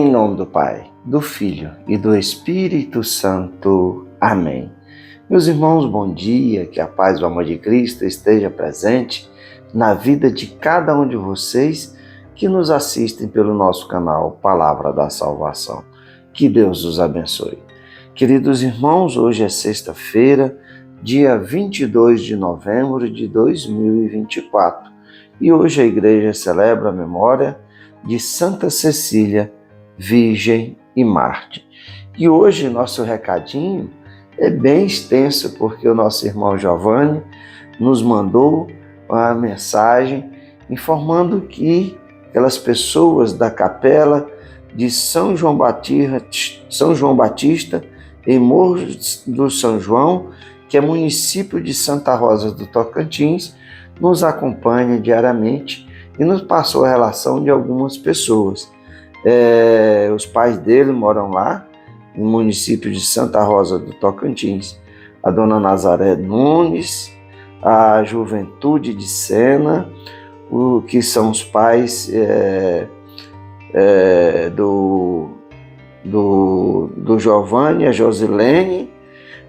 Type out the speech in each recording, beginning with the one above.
Em nome do Pai, do Filho e do Espírito Santo. Amém. Meus irmãos, bom dia, que a paz e o amor de Cristo esteja presente na vida de cada um de vocês que nos assistem pelo nosso canal Palavra da Salvação. Que Deus os abençoe. Queridos irmãos, hoje é sexta-feira, dia 22 de novembro de 2024, e hoje a igreja celebra a memória de Santa Cecília, Virgem e Mártir. E hoje nosso recadinho é bem extenso, porque o nosso irmão Giovanni nos mandou uma mensagem informando que aquelas pessoas da capela de São João Batista, em Morro do São João, que é município de Santa Rosa do Tocantins, nos acompanha diariamente e nos passou a relação de algumas pessoas. Os pais dele moram lá, no município de Santa Rosa do Tocantins. A dona Nazaré Nunes, a Juventude de Sena, que são os pais do Giovanni, a Josilene,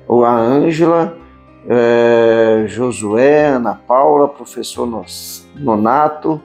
a Ângela, Josué, Ana Paula, professor Nonato,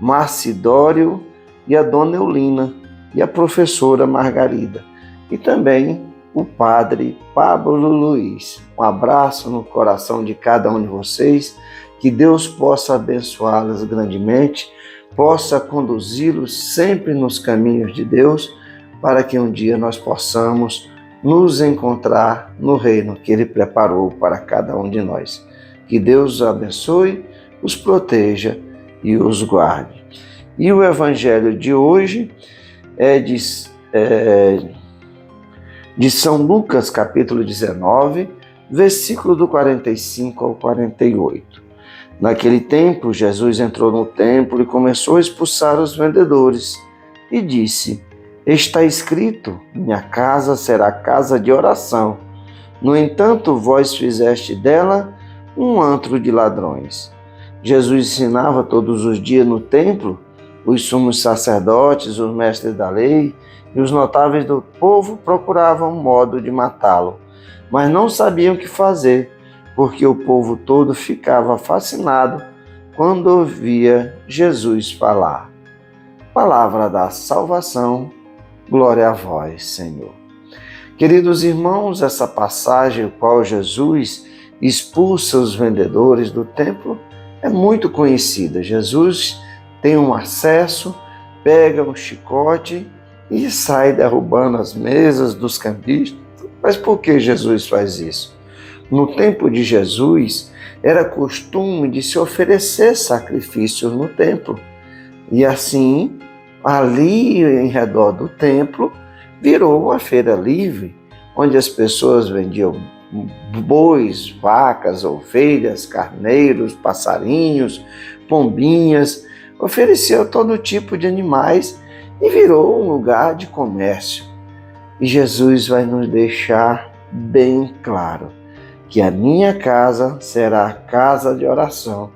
Marcidório e a dona Eulina e a professora Margarida. E também o padre Pablo Luiz. Um abraço no coração de cada um de vocês, que Deus possa abençoá-los grandemente, possa conduzi-los sempre nos caminhos de Deus, para que um dia nós possamos nos encontrar no reino que Ele preparou para cada um de nós. Que Deus os abençoe, os proteja e os guarde. E o evangelho de hoje é de São Lucas, capítulo 19, versículo do 45 ao 48. Naquele tempo, Jesus entrou no templo e começou a expulsar os vendedores e disse: está escrito, minha casa será casa de oração. No entanto, vós fizeste dela um antro de ladrões. Jesus ensinava todos os dias no templo. Os sumos sacerdotes, os mestres da lei e os notáveis do povo procuravam um modo de matá-lo, mas não sabiam o que fazer, porque o povo todo ficava fascinado quando ouvia Jesus falar. Palavra da salvação, glória a vós, Senhor. Queridos irmãos, essa passagem, a qual Jesus expulsa os vendedores do templo, é muito conhecida. Jesus tem um acesso, pega um chicote e sai derrubando as mesas dos cambistas. Mas por que Jesus faz isso? No tempo de Jesus, era costume de se oferecer sacrifícios no templo. E assim, ali em redor do templo, virou uma feira livre, onde as pessoas vendiam bois, vacas, ovelhas, carneiros, passarinhos, pombinhas, ofereciam todo tipo de animais e virou um lugar de comércio. E Jesus vai nos deixar bem claro que a minha casa será a casa de oração.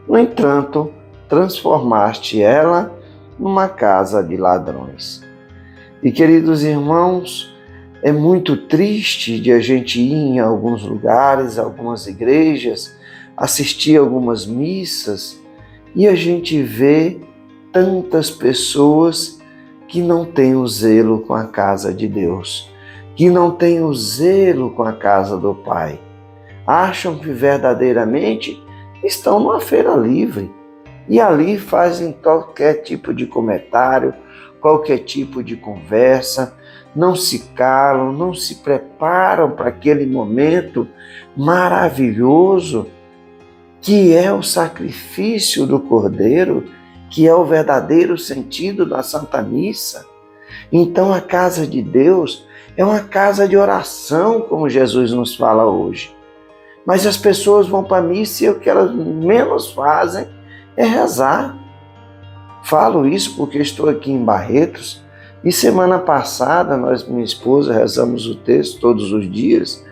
No entanto, transformaste ela numa casa de ladrões. E, queridos irmãos, é muito triste de a gente ir em alguns lugares, algumas igrejas, assistir algumas missas, e a gente vê tantas pessoas que não têm o zelo com a casa de Deus, que não têm o zelo com a casa do Pai. Acham que verdadeiramente estão numa feira livre e ali fazem qualquer tipo de comentário, qualquer tipo de conversa, não se calam, não se preparam para aquele momento maravilhoso que é o sacrifício do Cordeiro, que é o verdadeiro sentido da Santa Missa. Então a casa de Deus é uma casa de oração, como Jesus nos fala hoje. Mas as pessoas vão para a missa e o que elas menos fazem é rezar. Falo isso porque estou aqui em Barretos e semana passada nós, minha esposa, rezamos o texto todos os dias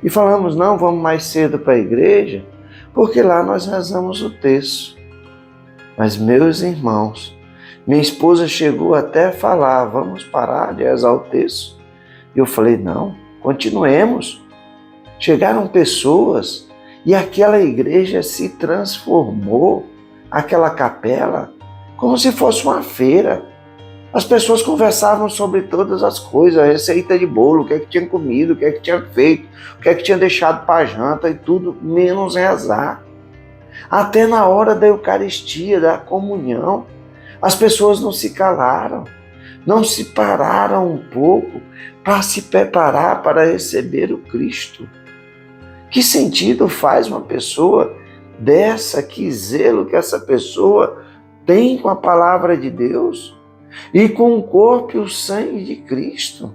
e falamos, não, vamos mais cedo para a igreja, porque lá nós rezamos o texto. Mas, meus irmãos, Minha esposa chegou até a falar, vamos parar de rezar o terço. E eu falei, não, continuemos. Chegaram pessoas e aquela igreja se transformou, aquela capela, como se fosse uma feira. As pessoas conversavam sobre todas as coisas, a receita de bolo, o que é que tinha comido, o que é que tinha feito, o que é que tinha deixado para a janta e tudo, menos rezar. Até na hora da Eucaristia, da comunhão, as pessoas não se calaram, não se pararam um pouco para se preparar para receber o Cristo. Que sentido faz uma pessoa dessa, que zelo que essa pessoa tem com a palavra de Deus e com o corpo e o sangue de Cristo?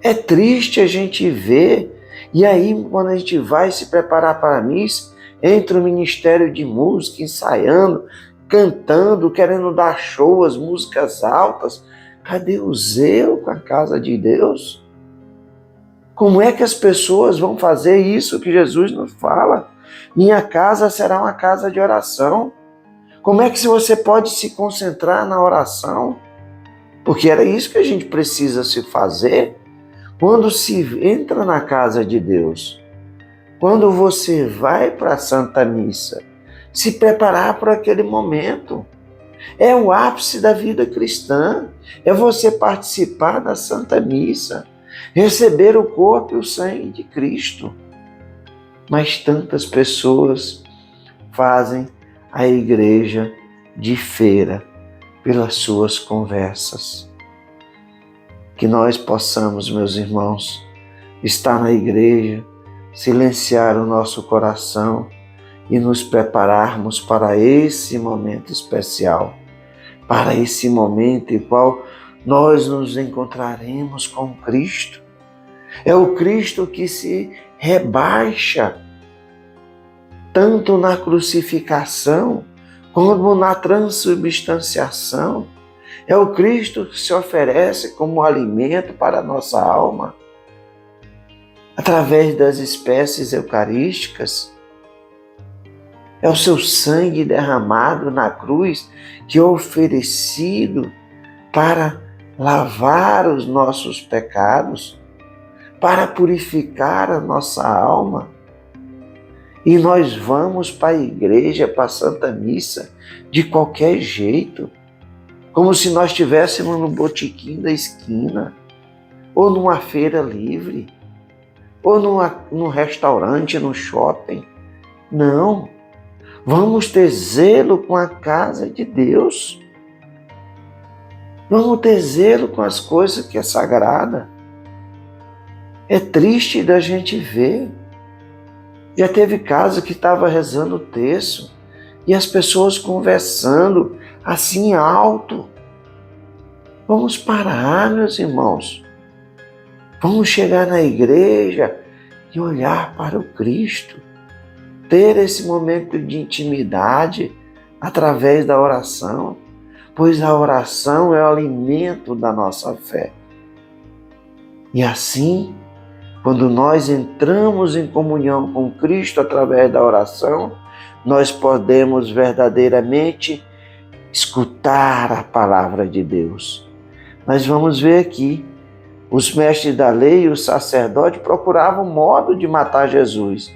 É triste a gente ver, e aí quando a gente vai se preparar para a missa, entra o ministério de música, ensaiando, cantando, querendo dar show, as músicas altas. Cadê o zelo com a casa de Deus? Como é que as pessoas vão fazer isso que Jesus nos fala? Minha casa será uma casa de oração. Como é que você pode se concentrar na oração? Porque era isso que a gente precisa se fazer quando se entra na casa de Deus. Quando você vai para a Santa Missa, se preparar para aquele momento. É o ápice da vida cristã, é você participar da Santa Missa, receber o corpo e o sangue de Cristo. Mas tantas pessoas fazem a igreja de feira pelas suas conversas. Que nós possamos, meus irmãos, estar na igreja, silenciar o nosso coração e nos prepararmos para esse momento especial, para esse momento em qual nós nos encontraremos com Cristo. É o Cristo que se rebaixa tanto na crucificação como na transubstanciação. É o Cristo que se oferece como alimento para a nossa alma, através das espécies eucarísticas. É o seu sangue derramado na cruz que é oferecido para lavar os nossos pecados, para purificar a nossa alma. E nós vamos para a igreja, para a Santa Missa, de qualquer jeito, como se nós estivéssemos no botequim da esquina, ou numa feira livre, ou num restaurante, no shopping. Não. Vamos ter zelo com a casa de Deus. Vamos ter zelo com as coisas que é sagrada. É triste da gente ver. Já teve caso que estava rezando o terço e as pessoas conversando assim alto. Vamos parar, meus irmãos. Vamos chegar na igreja e olhar para o Cristo. Ter esse momento de intimidade através da oração, pois a oração é o alimento da nossa fé. E assim, quando nós entramos em comunhão com Cristo através da oração, nós podemos verdadeiramente escutar a palavra de Deus. Nós vamos ver aqui, os mestres da lei e os sacerdotes procuravam modo de matar Jesus,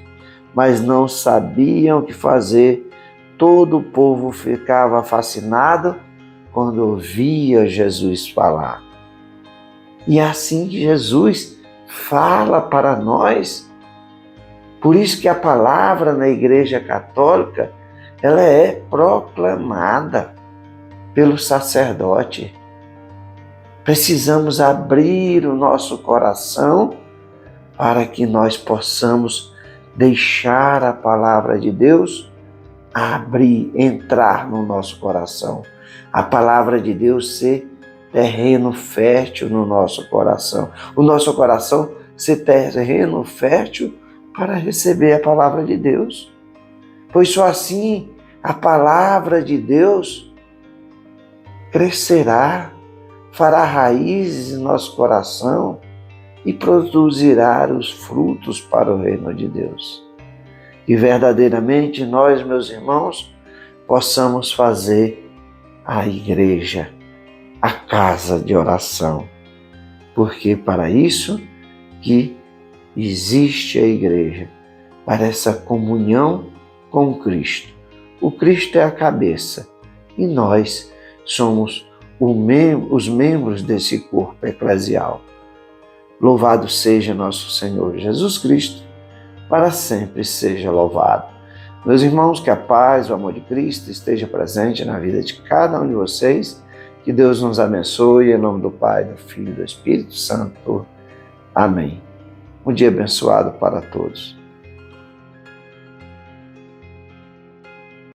mas não sabiam o que fazer. Todo o povo ficava fascinado quando ouvia Jesus falar. E é assim que Jesus fala para nós. Por isso que a palavra na Igreja Católica, ela é proclamada pelo sacerdote. Precisamos abrir o nosso coração para que nós possamos deixar a palavra de Deus abrir, entrar no nosso coração. A palavra de Deus ser terreno fértil no nosso coração. O nosso coração ser terreno fértil para receber a palavra de Deus. Pois só assim a palavra de Deus crescerá, fará raízes em nosso coração e produzirá os frutos para o reino de Deus. E verdadeiramente nós, meus irmãos, possamos fazer a igreja, a casa de oração, porque para isso que existe a igreja, para essa comunhão com Cristo. O Cristo é a cabeça e nós somos os membros desse corpo eclesial. Louvado seja nosso Senhor Jesus Cristo, para sempre seja louvado. Meus irmãos, que a paz, o amor de Cristo esteja presente na vida de cada um de vocês. Que Deus nos abençoe, em nome do Pai, do Filho e do Espírito Santo. Amém. Um dia abençoado para todos.